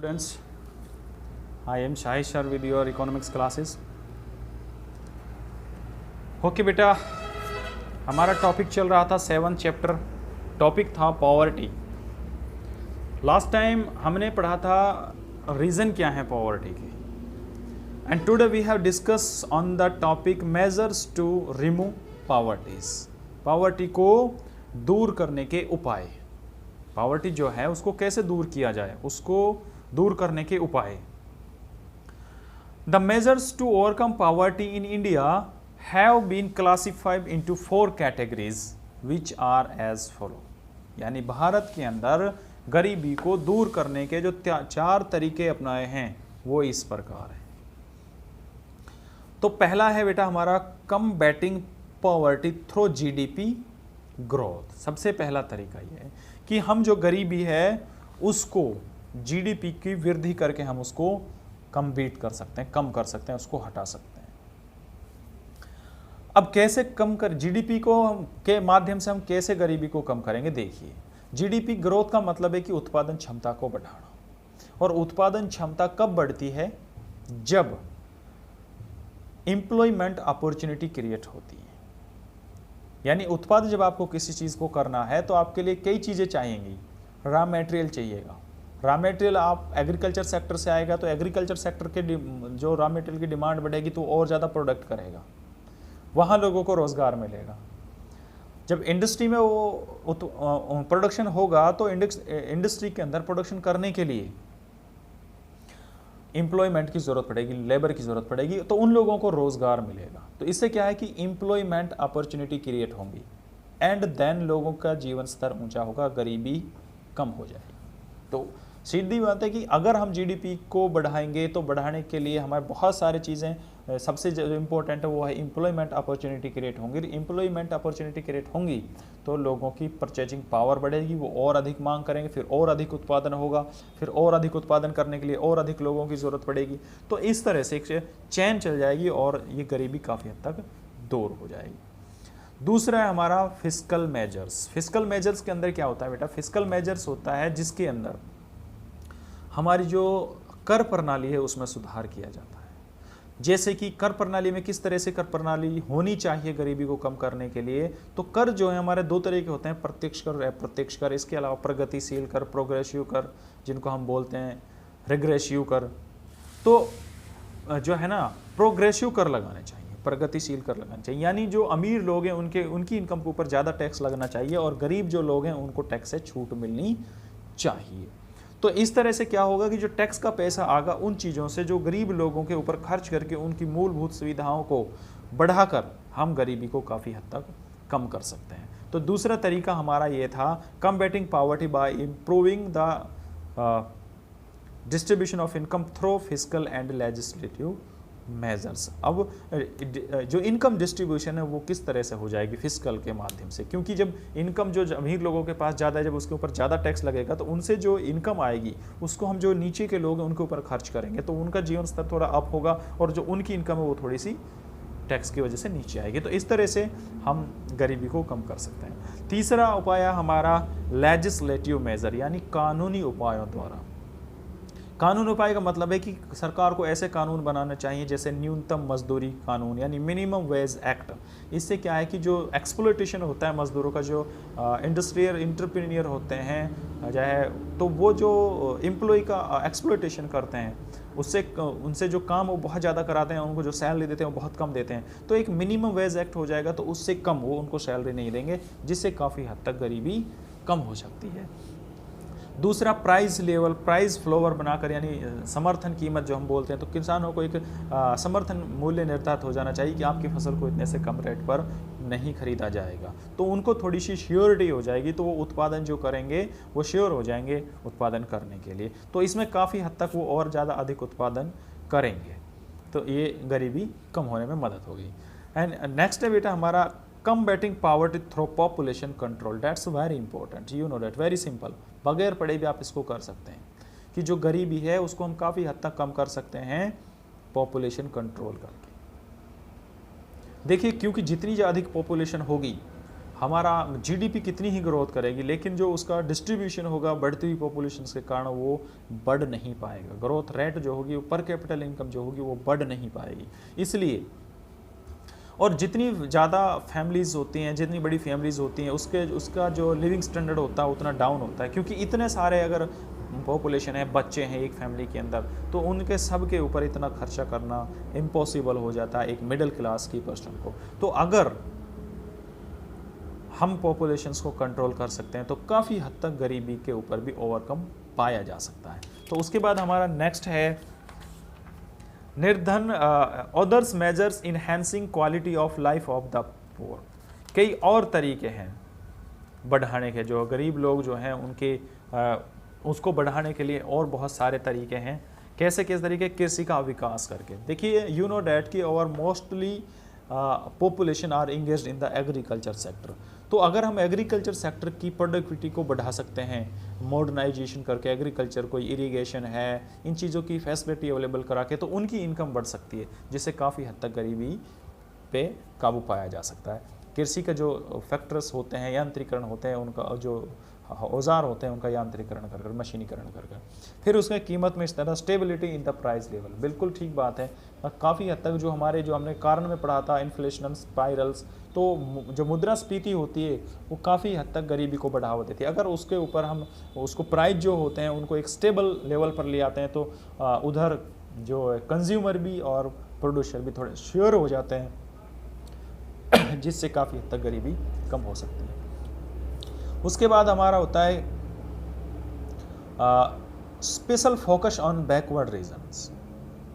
Students, I am Shahi Shar with your economics classes. Okay बेटा, हमारा topic चल रहा था 7th चैप्टर, टॉपिक था पॉवर्टी। लास्ट टाइम हमने पढ़ा था रीज़न क्या है पॉवर्टी के, and today we have discuss on the topic measures to remove poverties. Poverty को दूर करने के उपाय, पॉवर्टी जो है उसको कैसे दूर किया जाए, उसको दूर करने के उपाय। The measures to overcome poverty in India have been classified into 4 categories which are as follow। यानी भारत के अंदर गरीबी को दूर करने के जो 4 तरीके अपनाए हैं वो इस प्रकार है। तो पहला है बेटा हमारा combating poverty through GDP growth. सबसे पहला तरीका ये है कि हम जो गरीबी है उसको जीडीपी की वृद्धि करके हम उसको कम्बीट कर सकते हैं, कम कर सकते हैं, उसको हटा सकते हैं। अब कैसे कम कर, जीडीपी को के माध्यम से हम कैसे गरीबी को कम करेंगे। देखिए, जीडीपी ग्रोथ का मतलब है कि उत्पादन क्षमता को बढ़ाना, और उत्पादन क्षमता कब बढ़ती है, जब एम्प्लॉयमेंट अपॉर्चुनिटी क्रिएट होती है। यानी उत्पादन जब आपको किसी चीज को करना है तो आपके लिए कई चीजें चाहिएंगी। रॉ मटेरियल चाहिएगा, रॉ मटेरियल आप एग्रीकल्चर सेक्टर से आएगा तो एग्रीकल्चर सेक्टर के जो रॉ मटेरियल की डिमांड बढ़ेगी तो और ज़्यादा प्रोडक्ट करेगा, वहाँ लोगों को रोज़गार मिलेगा। जब इंडस्ट्री में वो प्रोडक्शन होगा तो इंडस्ट्री के अंदर प्रोडक्शन करने के लिए एम्प्लॉयमेंट की ज़रूरत पड़ेगी, लेबर की ज़रूरत पड़ेगी, तो उन लोगों को रोज़गार मिलेगा। तो इससे क्या है कि एम्प्लॉयमेंट अपॉर्चुनिटी क्रिएट होंगी, एंड देन लोगों का जीवन स्तर ऊंचा होगा, गरीबी कम हो जाएगी। तो सीधी बात है कि अगर हम जीडीपी को बढ़ाएंगे तो बढ़ाने के लिए हमारे बहुत सारी चीज़ें, सबसे जो इम्पोर्टेंट है वो है एम्प्लॉयमेंट अपॉर्चुनिटी क्रिएट होंगी। एम्प्लॉयमेंट अपॉर्चुनिटी क्रिएट होंगी तो लोगों की परचेजिंग पावर बढ़ेगी, वो और अधिक मांग करेंगे, फिर और अधिक उत्पादन होगा, फिर और अधिक उत्पादन करने के लिए और अधिक लोगों की ज़रूरत पड़ेगी। तो इस तरह से एक चैन चल जाएगी और ये गरीबी काफ़ी हद तक दूर हो जाएगी। दूसरा है हमारा फिस्कल मेजर्स। फिस्कल मेजर्स के अंदर क्या होता है बेटा, फिस्कल मेजर्स होता है जिसके अंदर हमारी जो कर प्रणाली है उसमें सुधार किया जाता है। जैसे कि कर प्रणाली में किस तरह से कर प्रणाली होनी चाहिए गरीबी को कम करने के लिए, तो कर जो है हमारे 2 तरह के होते हैं, प्रत्यक्ष कर और अप्रत्यक्ष कर। इसके अलावा प्रगतिशील कर, प्रोग्रेसिव कर, जिनको हम बोलते हैं रिग्रेसिव कर। तो जो है ना प्रोग्रेसिव कर लगाने चाहिए, प्रगतिशील कर लगाने चाहिए। यानी जो अमीर लोग हैं उनकी इनकम के ऊपर ज़्यादा टैक्स लगना चाहिए और गरीब जो लोग हैं उनको टैक्स से छूट मिलनी चाहिए। तो इस तरह से क्या होगा कि जो टैक्स का पैसा आगा उन चीज़ों से जो गरीब लोगों के ऊपर खर्च करके उनकी मूलभूत सुविधाओं को बढ़ाकर हम गरीबी को काफ़ी हद तक कम कर सकते हैं। तो दूसरा तरीका हमारा ये था combating poverty bye improving the distribution of income through fiscal and legislative measures. अब जो इनकम डिस्ट्रीब्यूशन है वो किस तरह से हो जाएगी, फिस्कल के माध्यम से। क्योंकि जब इनकम जो अमीर लोगों के पास ज़्यादा है, जब उसके ऊपर ज़्यादा टैक्स लगेगा तो उनसे जो इनकम आएगी उसको हम जो नीचे के लोग हैं उनके ऊपर खर्च करेंगे, तो उनका जीवन स्तर थोड़ा अप होगा और जो उनकी इनकम है वो थोड़ी सी टैक्स की वजह से नीचे आएगी। तो इस तरह से हम गरीबी को कम कर सकते हैं। तीसरा उपाय हमारा लेजिस्लेटिव मेजर, यानी कानूनी उपायों द्वारा। कानून उपाय का मतलब है कि सरकार को ऐसे कानून बनाना चाहिए जैसे न्यूनतम मजदूरी कानून, यानी मिनिमम वेज एक्ट। इससे क्या है कि जो एक्सप्लॉयटेशन होता है मजदूरों का, जो इंडस्ट्रियल इंटरप्रेन्योर होते हैं चाहे, तो वो जो एम्प्लॉय का एक्सप्लॉयटेशन करते हैं उससे उनसे जो काम वो बहुत ज़्यादा कराते हैं, उनको जो सैलरी देते हैं वो बहुत कम देते हैं। तो एक मिनिमम वेज एक्ट हो जाएगा तो उससे कम वो उनको सैलरी नहीं देंगे, जिससे काफ़ी हद तक गरीबी कम हो सकती है। दूसरा प्राइस लेवल, प्राइस फ्लोवर बनाकर, यानी समर्थन कीमत जो हम बोलते हैं, तो किसानों को एक समर्थन मूल्य निर्धारित हो जाना चाहिए कि आपकी फसल को इतने से कम रेट पर नहीं खरीदा जाएगा। तो उनको थोड़ी सी श्योरिटी हो जाएगी, तो वो उत्पादन जो करेंगे वो श्योर हो जाएंगे उत्पादन करने के लिए। तो इसमें काफ़ी हद तक वो और ज़्यादा अधिक उत्पादन करेंगे, तो ये गरीबी कम होने में मदद होगी। एंड नेक्स्ट है बेटा हमारा combating poverty through population control। That's very important, you know that, very simple। बगैर पढ़े भी आप इसको कर सकते हैं कि जो गरीबी है उसको हम काफ़ी हद तक कम कर सकते हैं पॉपुलेशन कंट्रोल करके। देखिए, क्योंकि जितनी अधिक पॉपुलेशन होगी हमारा जीडीपी कितनी ही ग्रोथ करेगी, लेकिन जो उसका डिस्ट्रीब्यूशन होगा बढ़ती हुई पॉपुलेशन के कारण वो बढ़ नहीं पाएगा। ग्रोथ रेट जो होगी, पर कैपिटल इनकम जो होगी वो बढ़ नहीं पाएगी। इसलिए और जितनी ज़्यादा फैमिलीज़ होती हैं, जितनी बड़ी फैमिलीज़ होती हैं, उसका जो लिविंग स्टैंडर्ड होता है उतना डाउन होता है, क्योंकि इतने सारे अगर पॉपुलेशन है, बच्चे हैं एक फैमिली के अंदर, तो उनके सब के ऊपर इतना खर्चा करना इम्पॉसिबल हो जाता है एक मिडिल क्लास की पर्सन को। तो अगर हम पॉपुलेशंस को कंट्रोल कर सकते हैं तो काफ़ी हद तक गरीबी के ऊपर भी ओवरकम पाया जा सकता है। तो उसके बाद हमारा नेक्स्ट है निर्धन others measures enhancing quality of life of the poor. कई और तरीके हैं बढ़ाने के, जो गरीब लोग जो हैं उनके उसको बढ़ाने के लिए और बहुत सारे तरीके हैं। कैसे किस तरीके? कृषि का विकास करके। देखिए यू नो डैट कि और mostly population are engaged in the agriculture sector. तो अगर हम एग्रीकल्चर सेक्टर की प्रोडक्टिविटी को बढ़ा सकते हैं मॉडर्नाइजेशन करके, एग्रीकल्चर कोई इरिगेशन है, इन चीज़ों की फैसिलिटी अवेलेबल करा के, तो उनकी इनकम बढ़ सकती है, जिससे काफ़ी हद तक गरीबी पे काबू पाया जा सकता है। कृषि के जो फैक्टर्स होते हैं, यांत्रिकरण होते हैं, उनका जो औजार होते हैं उनका यांत्रिकरण कर कर, मशीनीकरण कर कर, फिर उसके कीमत में इस तरह stability in the price level. बिल्कुल ठीक बात है। काफ़ी हद तक जो हमने कारण में पढ़ा था इन्फ्लेशन स्पाइरल्स, तो जो मुद्रास्फीति होती है वो काफ़ी हद तक गरीबी को बढ़ावा देती है। अगर उसके ऊपर हम उसको प्राइस जो होते हैं उनको एक स्टेबल लेवल पर ले आते हैं, तो उधर जो कंज्यूमर भी और प्रोड्यूसर भी थोड़े श्योर हो जाते हैं, जिससे काफ़ी हद तक गरीबी कम हो सकती है। उसके बाद हमारा होता है special focus on backward regions.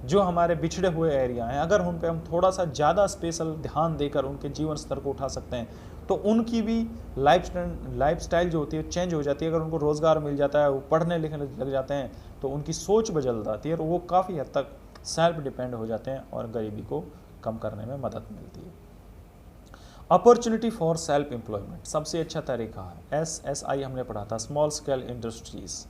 जो हमारे बिछड़े हुए एरिया हैं, अगर उन पे हम थोड़ा सा ज़्यादा स्पेशल ध्यान देकर उनके जीवन स्तर को उठा सकते हैं, तो उनकी भी लाइफस्टाइल जो होती है चेंज हो जाती है। अगर उनको रोज़गार मिल जाता है, वो पढ़ने लिखने लग जाते हैं, तो उनकी सोच बदल जाती है और वो काफ़ी हद तक सेल्फ डिपेंड हो जाते हैं और गरीबी को कम करने में मदद मिलती है। अपॉर्चुनिटी फॉर सेल्फ एम्प्लॉयमेंट सबसे अच्छा तरीका है। SSI हमने पढ़ा था, स्मॉल स्केल इंडस्ट्रीज़।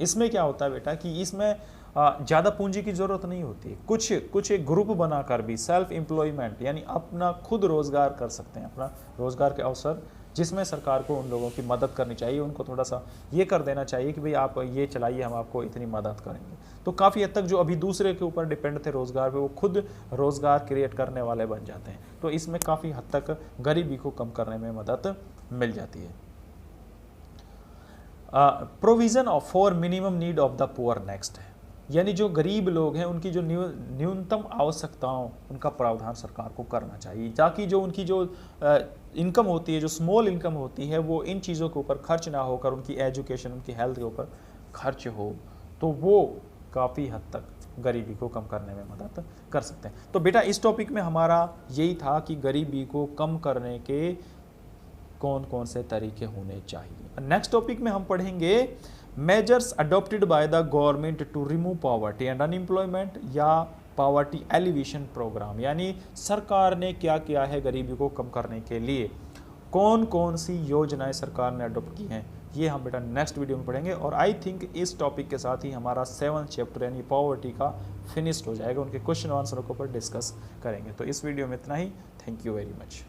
इसमें क्या होता है बेटा कि इसमें ज़्यादा पूंजी की ज़रूरत नहीं होती है। कुछ एक ग्रुप बनाकर भी सेल्फ एम्प्लॉयमेंट यानी अपना खुद रोज़गार कर सकते हैं, अपना रोज़गार के अवसर, जिसमें सरकार को उन लोगों की मदद करनी चाहिए। उनको थोड़ा सा ये कर देना चाहिए कि भाई आप ये चलाइए, हम आपको इतनी मदद करेंगे। तो काफ़ी हद तक जो अभी दूसरे के ऊपर डिपेंड थे रोज़गार पे, वो खुद रोज़गार क्रिएट करने वाले बन जाते हैं। तो इसमें काफ़ी हद तक गरीबी को कम करने में मदद मिल जाती है। Provision of for minimum need of the poor next है, यानी जो गरीब लोग हैं उनकी जो न्यूनतम आवश्यकताओं, उनका प्रावधान सरकार को करना चाहिए, ताकि जो उनकी जो इनकम होती है, जो स्मॉल इनकम होती है, वो इन चीज़ों के ऊपर खर्च ना होकर उनकी एजुकेशन, उनकी हेल्थ के ऊपर खर्च हो, तो वो काफ़ी हद तक गरीबी को कम करने में मदद कर सकते हैं। तो बेटा इस टॉपिक में हमारा यही था कि गरीबी को कम करने के कौन कौन से तरीके होने चाहिए। नेक्स्ट टॉपिक में हम पढ़ेंगे measures adopted by the government to remove poverty and unemployment, या पॉवर्टी एलिवेशन प्रोग्राम, यानी सरकार ने क्या किया है गरीबी को कम करने के लिए, कौन कौन सी योजनाएं सरकार ने अडॉप्ट की हैं, ये हम बेटा नेक्स्ट वीडियो में पढ़ेंगे। और आई थिंक इस टॉपिक के साथ ही हमारा 7th चैप्टर यानी पॉवर्टी का फिनिश्ड हो जाएगा। उनके क्वेश्चन आंसरों के ऊपर डिस्कस करेंगे। तो इस वीडियो में इतना ही। Thank you very much.